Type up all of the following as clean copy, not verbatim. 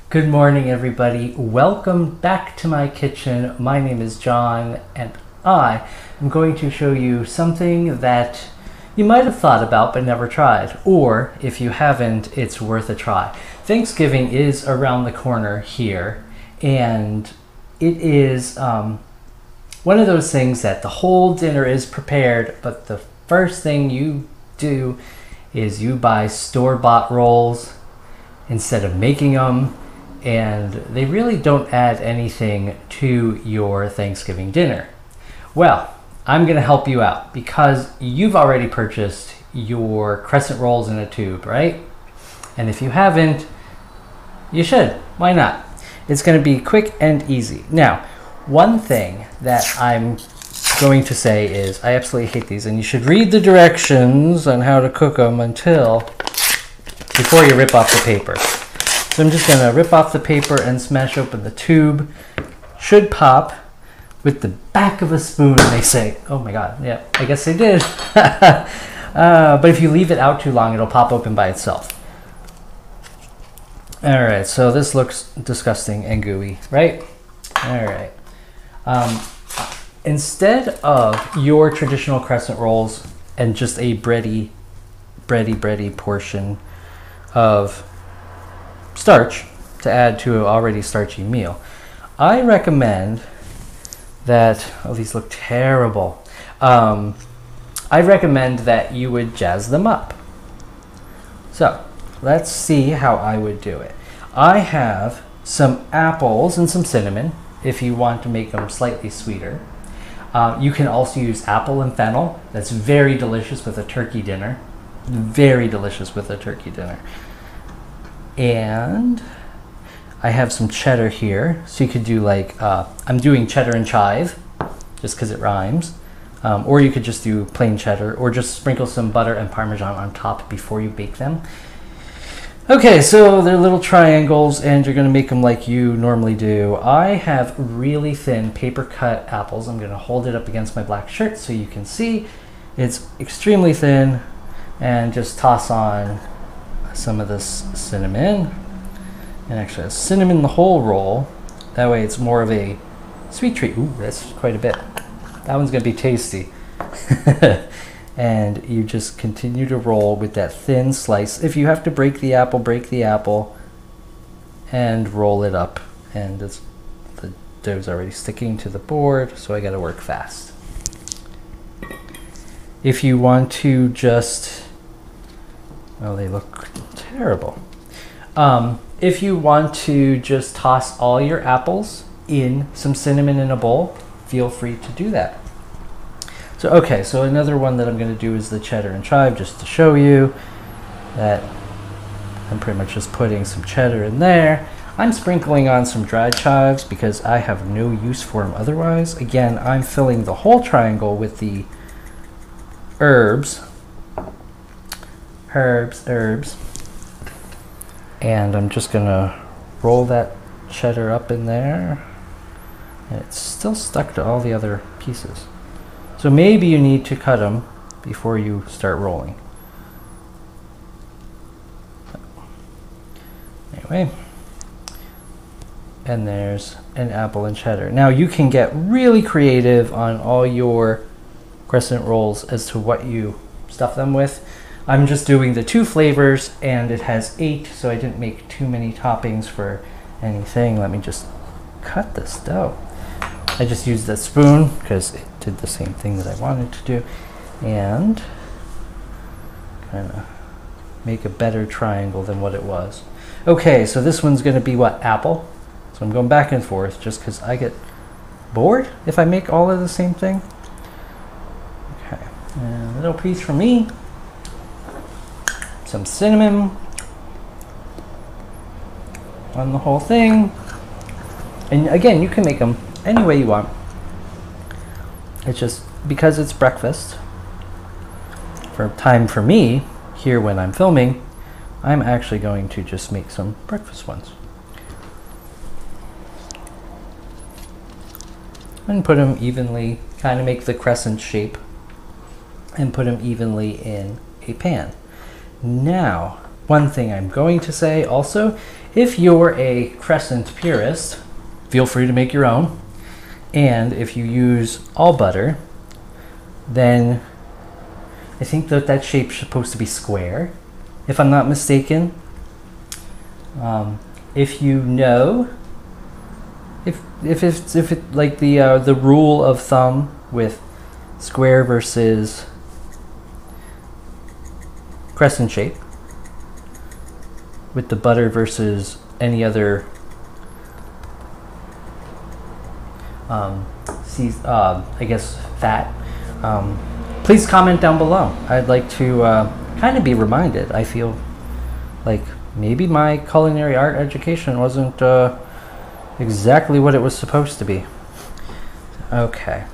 Good morning, everybody. Welcome back to my kitchen. My name is John, and I am going to show you something that you might have thought about but never tried, or if you haven't, it's worth a try. Thanksgiving is around the corner here, and it is one of those things that the whole dinner is prepared, but the first thing you do is you buy store-bought rolls instead of making them, and they really don't add anything to your Thanksgiving dinner. Well, I'm going to help you out because you've already purchased your Crescent rolls in a tube, right? And if you haven't, you should. Why not? It's going to be quick and easy. Now, one thing that I'm going to say is I absolutely hate these, and you should read the directions on how to cook them before you rip off the paper. So I'm just going to rip off the paper and smash open the tube. Should pop with the back of a spoon, they say. Oh my god, yeah, I guess they did. But if you leave it out too long, it'll pop open by itself. Alright, so this looks disgusting and gooey, right? Alright. Instead of your traditional Crescent rolls and just a bready portion of starch to add to an already starchy meal, I recommend that, oh, these look terrible. I recommend that you would jazz them up. So let's see how I would do it. I have some apples and some cinnamon if you want to make them slightly sweeter. You can also use apple and fennel. That's very delicious with a turkey dinner. Very delicious with a turkey dinner. And I have some cheddar here, so you could do like, I'm doing cheddar and chive, just because it rhymes. Or you could just do plain cheddar, or just sprinkle some butter and Parmesan on top before you bake them. Okay, so they're little triangles, and you're going to make them like you normally do. I have really thin paper cut apples. I'm going to hold it up against my black shirt so you can see. It's extremely thin, and just toss on some of this cinnamon, and actually a cinnamon the whole roll. That way it's more of a sweet treat. Ooh, that's quite a bit. That one's gonna be tasty. And you just continue to roll with that thin slice. If you have to break the apple and roll it up. And the dough's already sticking to the board, so I gotta work fast. If you want to just, oh, they look terrible. If you want to just toss all your apples in some cinnamon in a bowl, feel free to do that. So, okay, so another one that I'm going to do is the cheddar and chive, just to show you that I'm pretty much just putting some cheddar in there. I'm sprinkling on some dried chives because I have no use for them otherwise. Again, I'm filling the whole triangle with the herbs. And I'm just gonna roll that cheddar up in there, and it's still stuck to all the other pieces, so maybe you need to cut them before you start rolling. Anyway, and there's an apple and cheddar. Now you can get really creative on all your Crescent rolls as to what you stuff them with. I'm just doing the 2 flavors, and it has 8, so I didn't make too many toppings for anything. Let me just cut this dough. I just used that spoon because it did the same thing that I wanted to do, and kind of make a better triangle than what it was. Okay, so this one's going to be what? Apple. So I'm going back and forth just because I get bored if I make all of the same thing. Okay, and a little piece for me. Some cinnamon on the whole thing. And again, you can make them any way you want. It's just because it's breakfast, for time for me here when I'm filming, I'm actually going to just make some breakfast ones. And put them evenly, kind of make the crescent shape, and put them evenly in a pan. Now, one thing I'm going to say also If you're a Crescent purist, feel free to make your own. And if you use all butter, then I think that that shape's supposed to be square, if I'm not mistaken. If you know, if it like the rule of thumb with square versus crescent shape, with the butter versus any other I guess fat, please comment down below. I'd like to kind of be reminded. I feel like maybe my culinary art education wasn't exactly what it was supposed to be. Okay,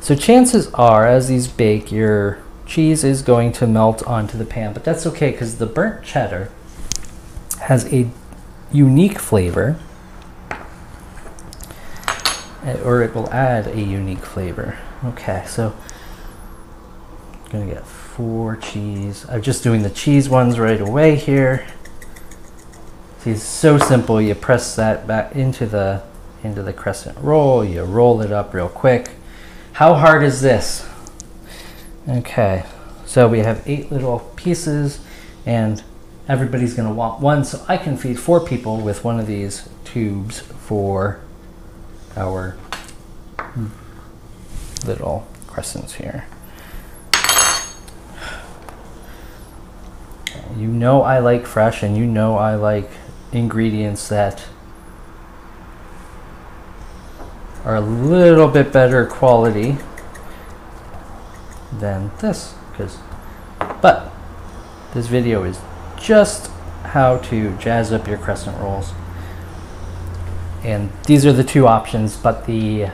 so chances are as these bake, your cheese is going to melt onto the pan, but that's okay because the burnt cheddar has a unique flavor, or it will add a unique flavor. Okay, so I'm gonna get 4 cheese. I'm just doing the cheese ones right away here. See, it's so simple. You press that back into the crescent roll, you roll it up real quick. How hard is this? Okay, so we have 8 little pieces and everybody's gonna want one, so I can feed 4 people with one of these tubes for our little crescents here. You know I like fresh, and you know I like ingredients that are a little bit better quality than this, but this video is just how to jazz up your crescent rolls. And these are the 2 options, but the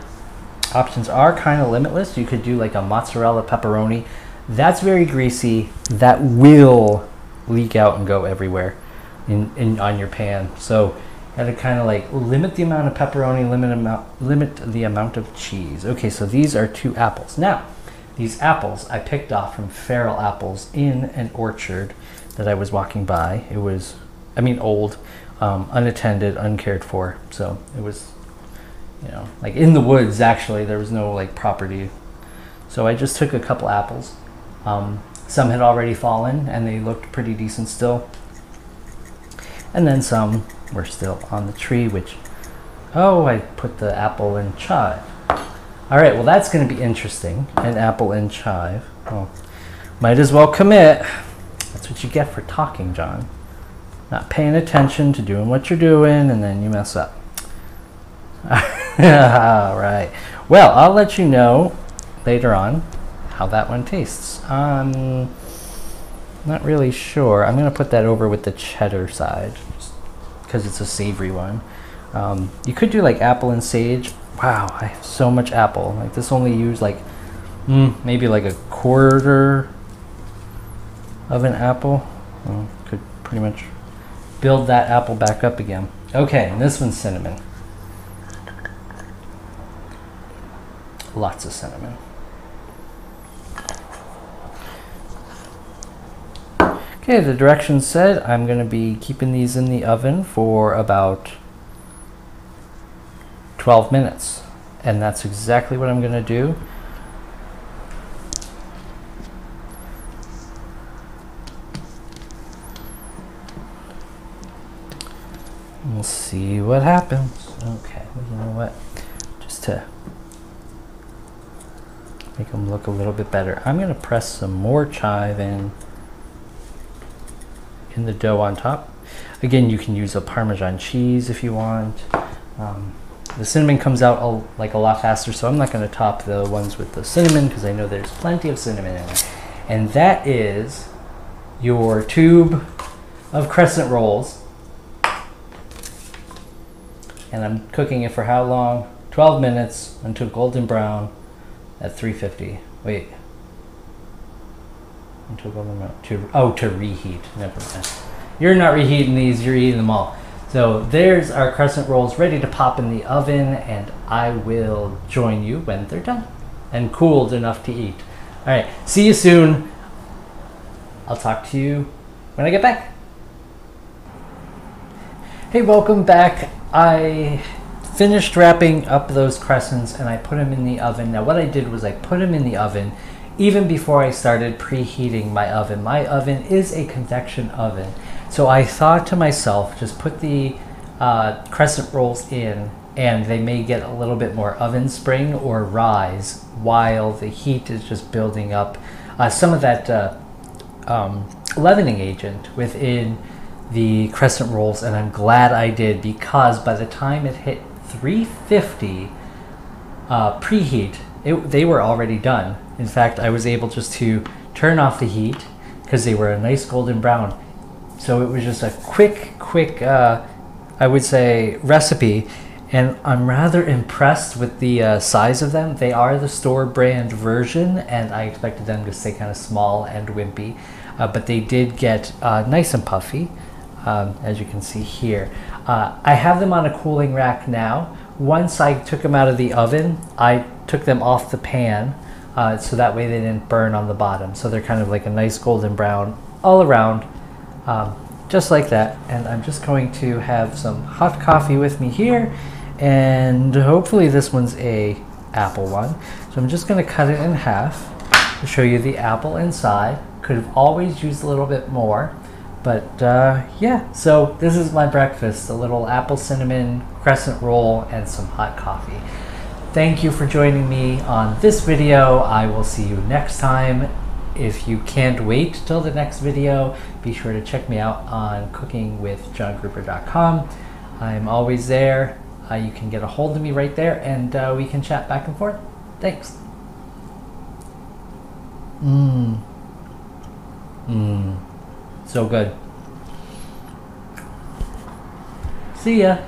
options are kind of limitless. You could do like a mozzarella pepperoni. That's very greasy. That will leak out and go everywhere on your pan. So you gotta kind of like limit the amount of pepperoni, limit the amount of cheese. Okay, so these are 2 apples. Now, these apples I picked off from feral apples in an orchard that I was walking by. It was, I mean, old, unattended, uncared for. So it was, you know, like in the woods actually. There was no like property. So I just took a couple apples. Some had already fallen and they looked pretty decent still. And then some were still on the tree, which, oh, I put the apple and chive. All right, well that's gonna be interesting. An apple and chive. Oh, might as well commit. That's what you get for talking, John. Not paying attention to doing what you're doing, and then you mess up. All right. Well, I'll let you know later on how that one tastes. Not really sure. I'm gonna put that over with the cheddar side because it's a savory one. You could do like apple and sage. Wow, I have so much apple. Like this only used like maybe like a quarter of an apple. Could pretty much build that apple back up again. Okay, and this one's cinnamon. Lots of cinnamon. Okay, the directions said I'm going to be keeping these in the oven for about 12 minutes. And that's exactly what I'm going to do. We'll see what happens. Okay, well, you know what? Just to make them look a little bit better, I'm going to press some more chive in the dough on top. Again, you can use a Parmesan cheese if you want. The cinnamon comes out like a lot faster, so I'm not going to top the ones with the cinnamon because I know there's plenty of cinnamon in it. And that is your tube of crescent rolls. And I'm cooking it for how long? 12 minutes until golden brown at 350. Wait. Until golden brown. To reheat. Never mind. You're not reheating these, you're eating them all. So there's our crescent rolls ready to pop in the oven, and I will join you when they're done and cooled enough to eat. All right, see you soon. I'll talk to you when I get back. Hey, welcome back. I finished wrapping up those crescents and I put them in the oven. Now what I did was I put them in the oven even before I started preheating my oven. My oven is a convection oven. So I thought to myself, just put the crescent rolls in and they may get a little bit more oven spring or rise while the heat is just building up some of that leavening agent within the crescent rolls. And I'm glad I did, because by the time it hit 350 preheat, they were already done. In fact, I was able just to turn off the heat because they were a nice golden brown. So it was just a quick I would say recipe, and I'm rather impressed with the size of them. They are the store brand version, and I expected them to stay kind of small and wimpy, but they did get nice and puffy, as you can see here. I have them on a cooling rack now. Once I took them out of the oven, I took them off the pan, so that way they didn't burn on the bottom. So they're kind of like a nice golden brown all around, just like that. And I'm just going to have some hot coffee with me here, and hopefully this one's a apple one. So I'm just going to cut it in half to show you the apple inside. Could have always used a little bit more, but yeah, so this is my breakfast: a little apple cinnamon crescent roll and some hot coffee. Thank you for joining me on this video. I will see you next time. If you can't wait till the next video, be sure to check me out on cookingwithjohngrouber.com. I'm always there. You can get a hold of me right there, and we can chat back and forth. Thanks. So good. See ya.